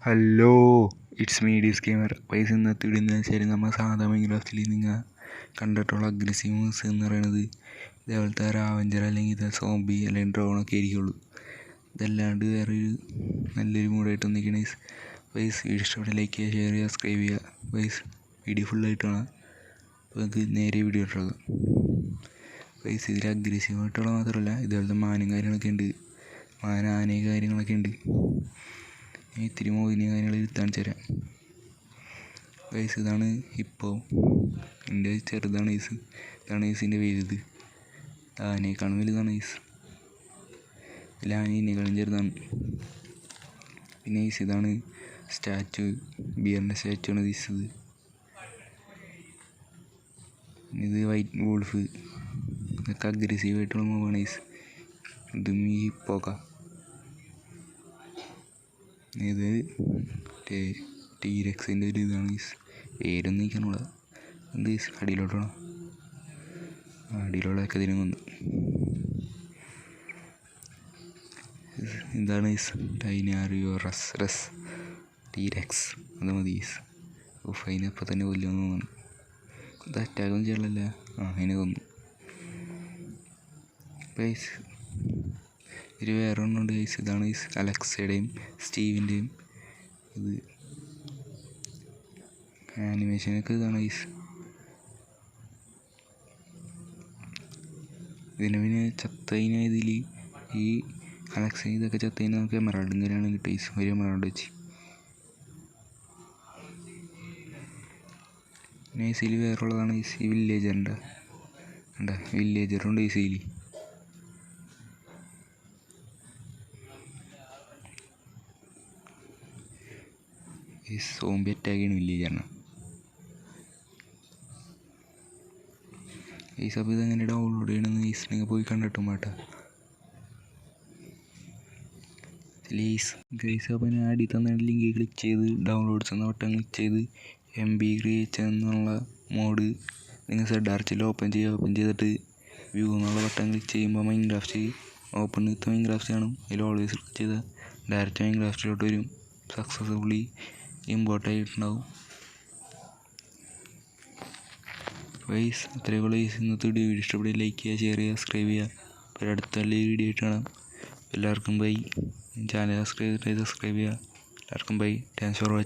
Hello, it's me Dis gamer. പൈസ ഇന്നത്തെ ഇടുന്ന വെച്ചാൽ നമ്മൾ സാധാ മൈൻക്രാഫ്റ്റിൽ നിങ്ങൾ കണ്ടിട്ടുള്ള അഗ്രസീവ് മൂവ്സ് എന്ന് പറയുന്നത് ഇതേപോലത്തെ റാവഞ്ചർ അല്ലെങ്കിൽ ഇത് സോംബി അല്ലെങ്കിൽ ഡ്രോണൊക്കെ ആയിരിക്കുള്ളൂ. ഇതല്ലാണ്ട് വേറൊരു നല്ലൊരു മൂഡായിട്ട് വന്നിരിക്കണ പൈസ വീഡിയോ ഇഷ്ടപ്പെട്ട ലൈക്ക് ചെയ്യുക, ഷെയർ ചെയ്യുക, സബ്സ്ക്രൈബ് ചെയ്യുക. പൈസ വീഡിയോ ഫുള്ളായിട്ട് കാണാം. അപ്പോൾ നമുക്ക് നേരെ വീഡിയോ ഇട്ടുള്ളത് പൈസ ഇതിൽ അഗ്രസീവായിട്ടുള്ള മാത്രമല്ല, ഇതേപോലത്തെ മാനും കാര്യങ്ങളൊക്കെ ഉണ്ട്. മാന ആനയും കാര്യങ്ങളൊക്കെ ഉണ്ട്. ഇത്തിരി മോദിനെ കാര്യങ്ങൾ കാണിച്ചു തരാം. വയസ്സ് ഇതാണ് ഇപ്പോൾ എൻ്റെ ചെറുതാണ് വയസ്സ്. ഇതാണ് വയസ്സിൻ്റെ വലുത്. ആനയേക്കാളും വലുതാണ് വയസ്സ്. അല്ല, ആനേക്കാളും ചെറുതാണ്. പിന്നെ വയസ്സ് ഇതാണ് സ്റ്റാച്ചു, ബിയറിൻ്റെ സ്റ്റാച്ചു ആണ് വയസ്സത്. ഇത് വൈറ്റ് വോൾഫ്. ഇതൊക്കെ അഗ്രസീവായിട്ടുള്ള മൂവാണ് വയസ്സ്. ഇതും ഈ പോക. ഇത് ടീരെക്സിൻ്റെ ഒരു ഇതാണ്. പേരൊന്നും നിൽക്കാനുള്ള എന്ത് അടിയിലോട്ടാണോ? അടിയിലുള്ളതൊക്കെ ഇതിനും വന്നു. ഇതാണ് ഡൈനാറിയോറസ് ടീരെക്സ്. അത് മതി. അതിനെപ്പോൾ തന്നെ കൊല്ലുമെന്ന് തോന്നുന്നു. ഇത് അറ്റാക്കൊന്നും ചെയ്യണില്ല. അതിനെ കൊന്നു. ഗൈസ് ഇതിൽ വേറെ ഒന്നുണ്ട് ഗൈസ്. ഇതാണ് അലക്സയുടെയും സ്റ്റീവിൻ്റെയും ഇത് ആനിമേഷനൊക്കെ ഇതാണ് ഗൈസ്. ഇതിന് പിന്നെ ചത്തതിന് ഇതിൽ ഈ അലക്സ ഇതൊക്കെ ചത്തതിന് നമുക്ക് എമറാൾഡും കാര്യമാണ് കിട്ടുക ഗൈസ്. ഒരു എമറാൾഡ് വെച്ച് നൈസിൽ വേറെ ഉള്ളതാണ് ഈ വില്ലേജറിൻ്റെ വില്ലേജറുണ്ട് ഈസിയിൽ. ഈ സോംബി അറ്റാക്കാണ് വില്ലേജറിന്. ഈ സബ് ഇതെങ്ങനെ ഡൗൺലോഡ് ചെയ്യണമെന്ന് നിങ്ങൾ പോയി കണ്ടിട്ടും പാട്ടാ ഗൈസ്. അപ്പോൾ ഞാൻ അടി തന്ന ലിങ്ക് ക്ലിക്ക് ചെയ്ത് ഡൗൺലോഡ്സ് എന്ന ബട്ടൺ ക്ലിക്ക് ചെയ്ത് MB ക്രിയേറ്റ് എന്നുള്ള മോഡ് നിങ്ങൾ സെഡാർച്ചിൽ ഓപ്പൺ ചെയ്തിട്ട് വ്യൂ എന്നുള്ള ബട്ടൺ ക്ലിക്ക് ചെയ്യുമ്പോൾ മൈൻക്രാഫ്റ്റ് ഓപ്പൺ വിത്ത് മൈൻക്രാഫ്റ്റ് കാണും. അതിൽ ഓൾവേസ് ക്ലിക്ക് ചെയ്താൽ ഡയറക്റ്റ് മൈൻക്രാഫ്റ്റിലോട്ട് വരും. സക്സസ്ഫുള്ളി ഇമ്പോർട്ട് ആയിട്ടുണ്ടാവും. വൈസ് അത്രയും വൈസ് ഇന്നത്തെ വീഡിയോ ഇഷ്ടപ്പെടുക, ലൈക്ക് ചെയ്യുക, ഷെയർ ചെയ്യുക, സബ്സ്ക്രൈബ് ചെയ്യുക. അപ്പോൾ അടുത്ത വീഡിയോ ആയിട്ട് കാണാം. എല്ലാവർക്കും ബൈ. ചാനൽ സബ്സ്ക്രൈബ് ചെയ്യുക. എല്ലാവർക്കും ബൈ. Thanks for watching.